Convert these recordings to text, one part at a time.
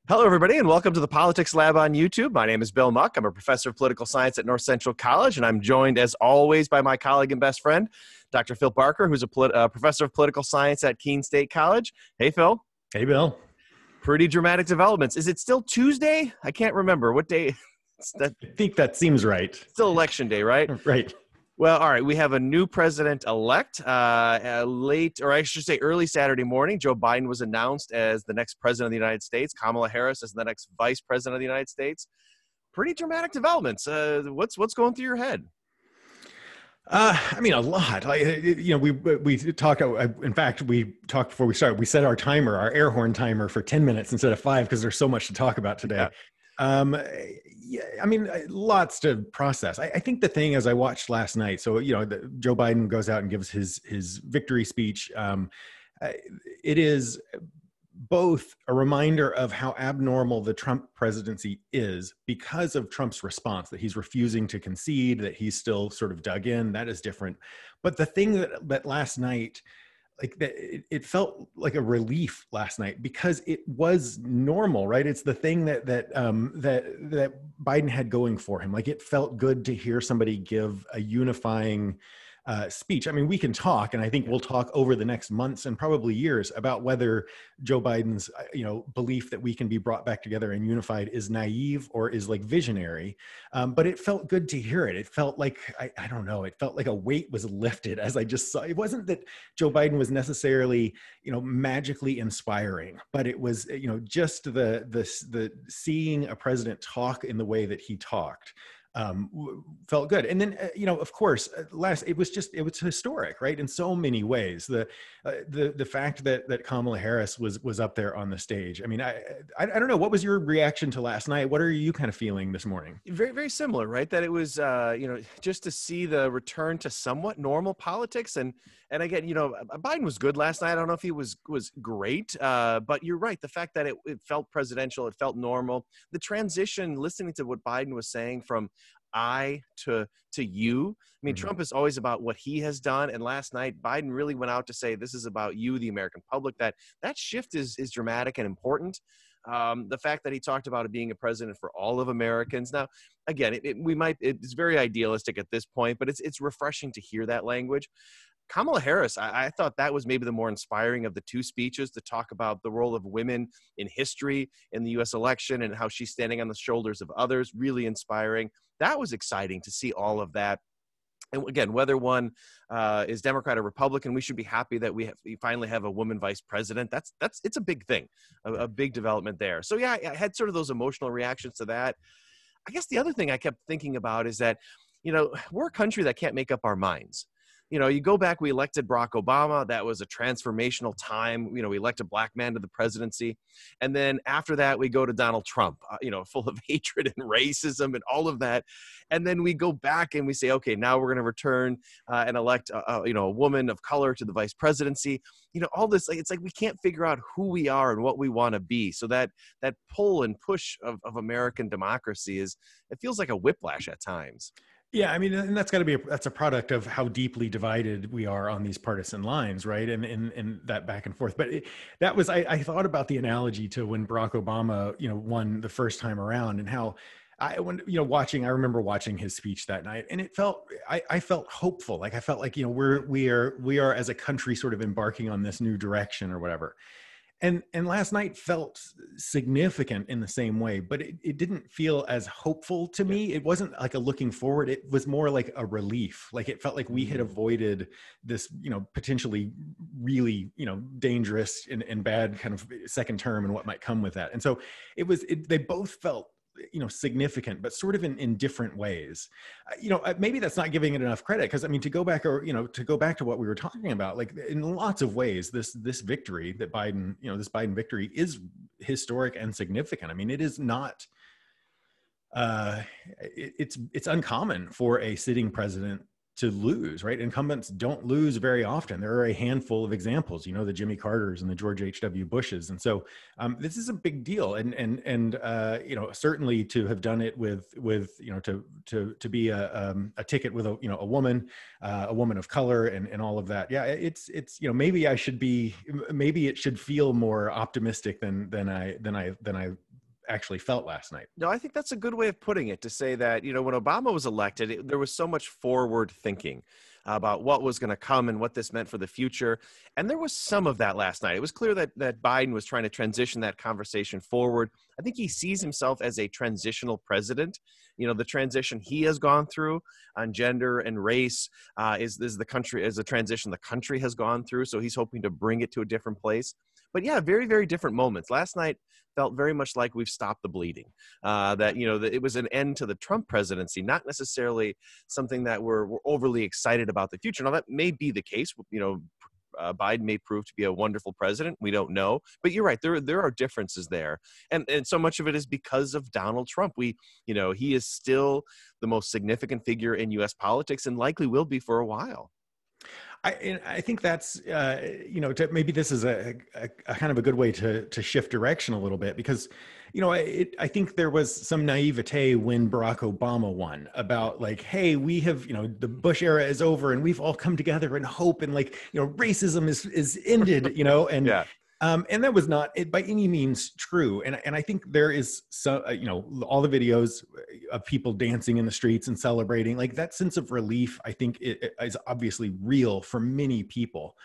Hello, everybody, and welcome to the Politics Lab on YouTube. My name is Bill Muck. I'm a professor of political science at North Central College, and I'm joined, as always, by my colleague and best friend, Dr. Phil Barker, who's a professor of political science at Keene State College. Hey, Phil. Hey, Bill. Pretty dramatic developments. Is it still Tuesday? I can't remember. What day? I think that seems right. Still election day, right? Right. Well, all right. We have a new president-elect. Early Saturday morning, Joe Biden was announced as the next president of the United States. Kamala Harris as the next vice president of the United States. Pretty dramatic developments. What's going through your head? I mean, a lot. We talked. In fact, we talked before we started. We set our timer, our air horn timer, for 10 minutes instead of 5 because there's so much to talk about today. Yeah. I mean, lots to process. I think the thing, as I watched last night, so Joe Biden goes out and gives his victory speech. It is both a reminder of how abnormal the Trump presidency is because of Trump's response, that he's refusing to concede, that he's still sort of dug in. That is different. But the thing that last night, it felt like a relief last night because it was normal, right? It's the thing that Biden had going for him. Like, it felt good to hear somebody give a unifying speech. I mean, we can talk, and I think we'll talk over the next months and probably years about whether Joe Biden's, belief that we can be brought back together and unified is naive or is like visionary. But it felt good to hear it. It felt like, I don't know, it felt like a weight was lifted as I just saw. It wasn't that Joe Biden was necessarily, magically inspiring, but it was, just the seeing a president talk in the way that he talked. Felt good. And then, of course, it was historic, right? In so many ways, the fact that Kamala Harris was up there on the stage. I mean, I don't know. What was your reaction to last night? What are you kind of feeling this morning? Very, very similar, right? That it was, just to see the return to somewhat normal politics. And again, Biden was good last night. I don't know if he was great, but you're right. The fact that it felt presidential, it felt normal. The transition, listening to what Biden was saying from I to you. I mean, Trump is always about what he has done. And last night, Biden really went out to say, this is about you, the American public. That shift is dramatic and important. The fact that he talked about it being a president for all of Americans. Now, again, it's very idealistic at this point, but it's refreshing to hear that language. Kamala Harris, I thought that was maybe the more inspiring of the two speeches, to talk about the role of women in history in the U.S. election and how she's standing on the shoulders of others. Really inspiring. That was exciting to see all of that. And again, whether one is Democrat or Republican, we should be happy that we finally have a woman vice president. It's a big thing, a big development there. So yeah, I had sort of those emotional reactions to that. I guess the other thing I kept thinking about is that, we're a country that can't make up our minds. You go back, we elected Barack Obama. That was a transformational time. We elected a black man to the presidency. And then after that, we go to Donald Trump, full of hatred and racism and all of that. And then we go back and we say, okay, now we're going to return and elect, a woman of color to the vice presidency. All this, it's like we can't figure out who we are and what we want to be. So that pull and push of American democracy it feels like a whiplash at times. Yeah, I mean, and that's a product of how deeply divided we are on these partisan lines, right? And that back and forth. But I thought about the analogy to when Barack Obama, won the first time around, and how I remember watching his speech that night, and I felt hopeful. Like, I felt like, we are as a country sort of embarking on this new direction or whatever. And last night felt significant in the same way, but it didn't feel as hopeful to me. It wasn't like a looking forward. It was more like a relief. Like, it felt like we had avoided this, potentially really, dangerous and bad kind of second term and what might come with that. And so they both felt, significant, but sort of in different ways. Maybe that's not giving it enough credit, because to go back to what we were talking about, like, in lots of ways, this victory that Biden, this Biden victory is historic and significant. I mean, it is not, it's uncommon for a sitting president to lose, right? Incumbents don't lose very often. There are a handful of examples, the Jimmy Carters and the George H.W. Bushes. And so this is a big deal. And certainly to have done it with to be a ticket with a woman of color and all of that. Yeah, it's maybe it should feel more optimistic than I actually felt last night. No, I think that's a good way of putting it, to say that, when Obama was elected, there was so much forward thinking about what was going to come and what this meant for the future. And there was some of that last night. It was clear that Biden was trying to transition that conversation forward. I think he sees himself as a transitional president. The transition he has gone through on gender and race is a transition the country has gone through. So he's hoping to bring it to a different place. But yeah, very, very different moments. Last night felt very much like we've stopped the bleeding, that it was an end to the Trump presidency, not necessarily something that we're overly excited about the future. Now, that may be the case. Biden may prove to be a wonderful president. We don't know. But you're right. There are differences there. And so much of it is because of Donald Trump. He is still the most significant figure in U.S. politics and likely will be for a while. I think that's, maybe this is a kind of a good way to shift direction a little bit, because, I think there was some naivete when Barack Obama won about like, hey, we have, the Bush era is over and we've all come together in hope, and racism is ended, and yeah. And that was not by any means true. And I think there is some, all the videos of people dancing in the streets and celebrating, like that sense of relief, I think it is obviously real for many people.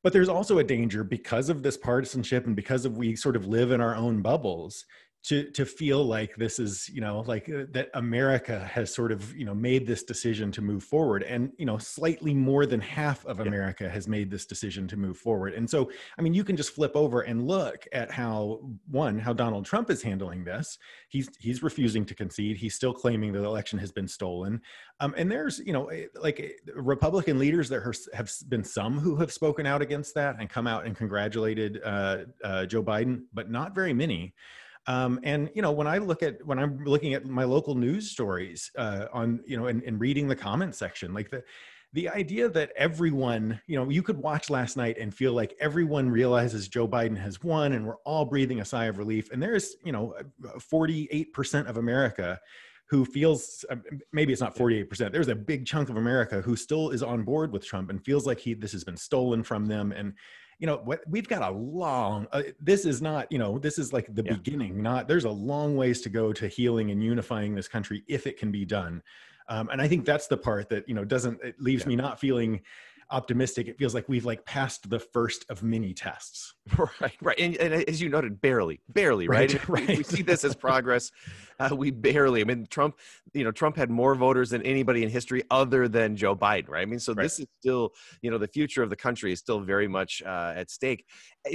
But there's also a danger, because of this partisanship and because of we sort of live in our own bubbles, to feel like this is, that America has sort of, made this decision to move forward. And, slightly more than half of America has made this decision to move forward. And so, I mean, you can just flip over and look at how Donald Trump is handling this. He's refusing to concede. He's still claiming that the election has been stolen. And there's, Republican leaders, there have been some who have spoken out against that and come out and congratulated Joe Biden, but not very many. And when I'm looking at my local news stories and reading the comment section, like the idea that everyone, you could watch last night and feel like everyone realizes Joe Biden has won and we're all breathing a sigh of relief. And there's 48% of America who feels, maybe it's not 48%, there's a big chunk of America who still is on board with Trump and feels like this has been stolen from them. And we've got a long, this is not, this is like the beginning, there's a long ways to go to healing and unifying this country if it can be done. And I think that's the part that, it leaves me not feeling optimistic. It feels like we've passed the first of many tests. Right. And as you noted, barely, right? Right. We see this as progress. We barely, Trump had more voters than anybody in history other than Joe Biden, right? So this is still, the future of the country is still very much at stake.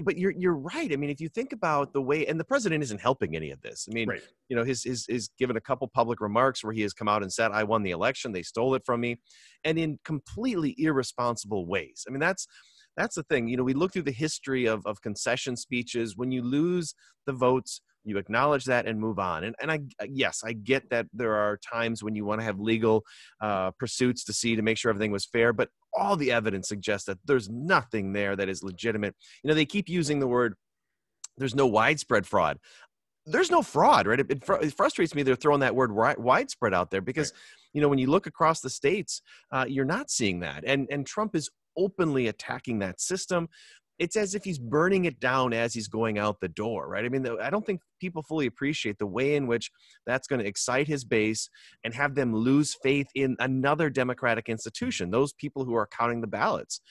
But you're right. If you think about the way, and the president isn't helping any of this. He's given a couple public remarks where he has come out and said, I won the election, they stole it from me, and in completely irresponsible ways. That's the thing. We look through the history of concession speeches. When you lose the votes, you acknowledge that and move on. And I get that there are times when you want to have legal pursuits to make sure everything was fair, but all the evidence suggests that there's nothing there that is legitimate. They keep using the word, there's no widespread fraud. There's no fraud, right? It frustrates me they're throwing that word widespread out there because, when you look across the states, you're not seeing that. And Trump is openly attacking that system. It's as if he's burning it down as he's going out the door, right? I don't think people fully appreciate the way in which that's going to excite his base and have them lose faith in another democratic institution. Those people who are counting the ballots,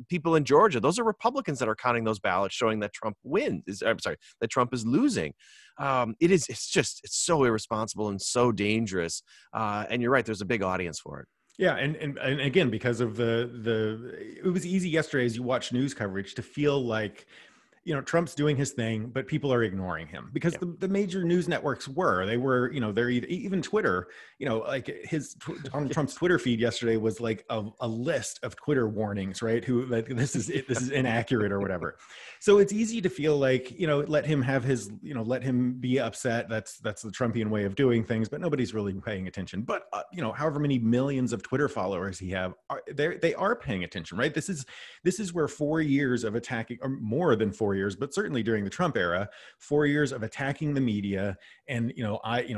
people in Georgia, those are Republicans that are counting those ballots, showing that Trump that Trump is losing. It's so irresponsible and so dangerous. And you're right, there's a big audience for it. Yeah, and again, because of it was easy yesterday as you watch news coverage to feel like, Trump's doing his thing, but people are ignoring him because the major news networks they're even Twitter, Donald Trump's Twitter feed yesterday was like a list of Twitter warnings, right? Who like this is inaccurate or whatever. So it's easy to feel like, let him have his, let him be upset. That's the Trumpian way of doing things, but nobody's really paying attention. But however many millions of Twitter followers he they are paying attention, right? This is where 4 years of attacking, or more than 4 4 years, but certainly during the Trump era, 4 years of attacking the media. And,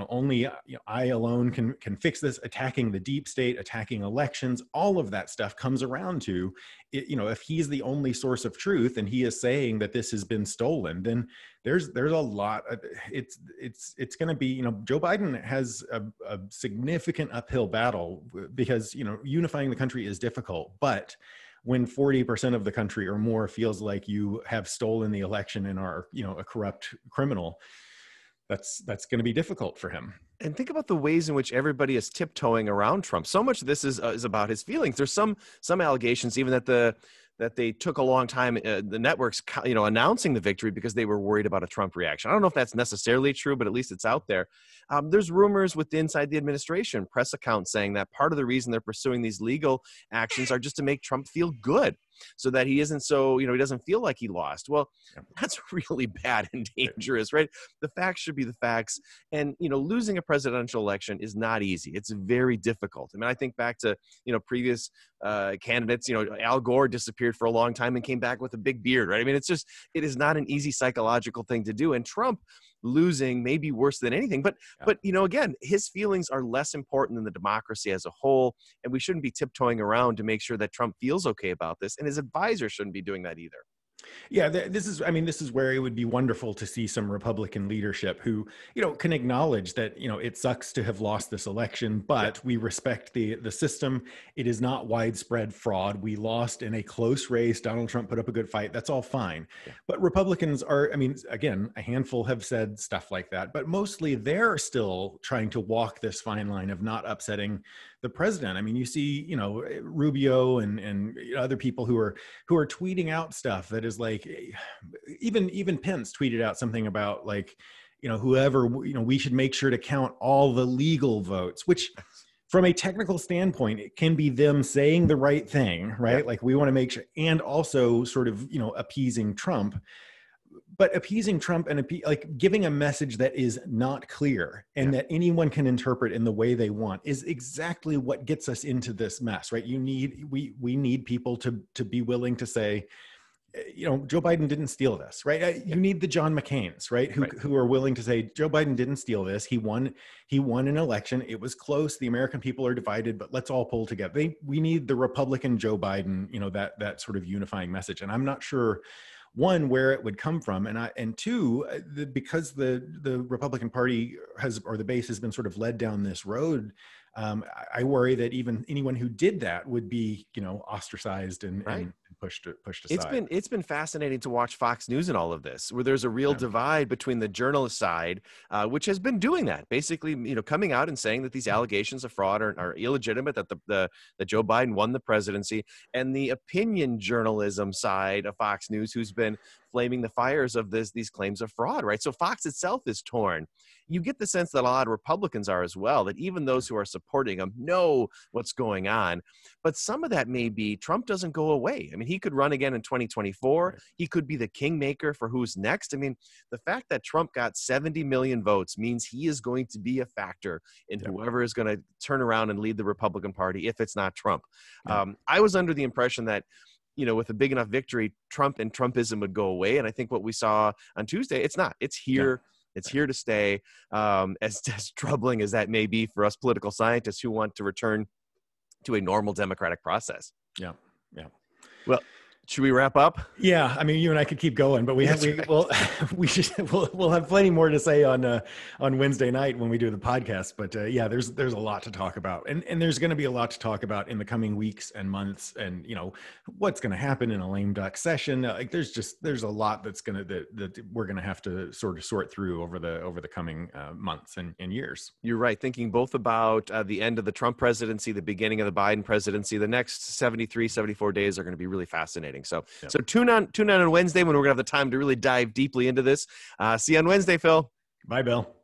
only I alone can fix this, attacking the deep state, attacking elections, all of that stuff comes around to, if he's the only source of truth and he is saying that this has been stolen, then there's a lot. It's going to be, Joe Biden has a significant uphill battle because, unifying the country is difficult, but when 40% of the country or more feels like you have stolen the election and are, a corrupt criminal, that's going to be difficult for him. And think about the ways in which everybody is tiptoeing around Trump. So much of this is about his feelings. There's some allegations even that they took a long time, the networks, announcing the victory because they were worried about a Trump reaction. I don't know if that's necessarily true, but at least it's out there. There's rumors inside the administration, press accounts saying that part of the reason they're pursuing these legal actions are just to make Trump feel good so that he isn't so, he doesn't feel like he lost. Well, that's really bad and dangerous, right? The facts should be the facts. And, losing a presidential election is not easy. It's very difficult. I mean, I think back to, previous candidates, Al Gore disappeared for a long time and came back with a big beard, right? I mean, it is not an easy psychological thing to do. And Trump losing may be worse than anything, but again, his feelings are less important than the democracy as a whole. And we shouldn't be tiptoeing around to make sure that Trump feels okay about this. And his advisors shouldn't be doing that either. Yeah, this is where it would be wonderful to see some Republican leadership who, can acknowledge that, it sucks to have lost this election, but we respect the system. It is not widespread fraud. We lost in a close race. Donald Trump put up a good fight. That's all fine. Yeah. But Republicans are, again, a handful have said stuff like that, but mostly they're still trying to walk this fine line of not upsetting the president. I mean, you see, Rubio and other people who are tweeting out stuff that is like, even Pence tweeted out something about like, whoever, we should make sure to count all the legal votes, which from a technical standpoint, it can be them saying the right thing, right? Yeah. Like we want to make sure, and also sort of, appeasing Trump. But appeasing Trump and giving a message that is not clear and that anyone can interpret in the way they want is exactly what gets us into this mess, right? We need people to be willing to say, Joe Biden didn't steal this, right? You need the John McCains, right? Who are willing to say, Joe Biden didn't steal this. He won an election. It was close. The American people are divided, but let's all pull together. We need the Republican Joe Biden, that sort of unifying message. And I'm not sure, one, where it would come from, and two, because the Republican Party the base has been sort of led down this road. I worry that even anyone who did that would be, ostracized and pushed aside. It's been fascinating to watch Fox News in all of this, where there's a real divide between the journalist side, which has been doing that, basically, coming out and saying that these allegations of fraud are illegitimate, that that Joe Biden won the presidency, and the opinion journalism side of Fox News, who's been flaming the fires of these claims of fraud, right? So Fox itself is torn. You get the sense that a lot of Republicans are as well, that even those who are supporting him know what's going on. But some of that may be Trump doesn't go away. I mean, he could run again in 2024. Right. He could be the kingmaker for who's next. I mean, the fact that Trump got 70 million votes means he is going to be a factor in whoever is going to turn around and lead the Republican Party if it's not Trump. I was under the impression that, with a big enough victory, Trump and Trumpism would go away. And I think what we saw on Tuesday, it's not. It's here. Yeah. It's here to stay, as troubling as that may be for us political scientists who want to return to a normal democratic process. Yeah. Well, should we wrap up? Yeah, I mean, you and I could keep going, but we'll have plenty more to say on Wednesday night when we do the podcast. But there's a lot to talk about, and there's going to be a lot to talk about in the coming weeks and months, and what's going to happen in a lame duck session. Like there's a lot that we're going to have to sort of sort through over the coming months and years. You're right. Thinking both about the end of the Trump presidency, the beginning of the Biden presidency, the next 73, 74 days are going to be really fascinating. So tune on Wednesday when we're going to have the time to really dive deeply into this. See you on Wednesday, Phil. Bye, Bill.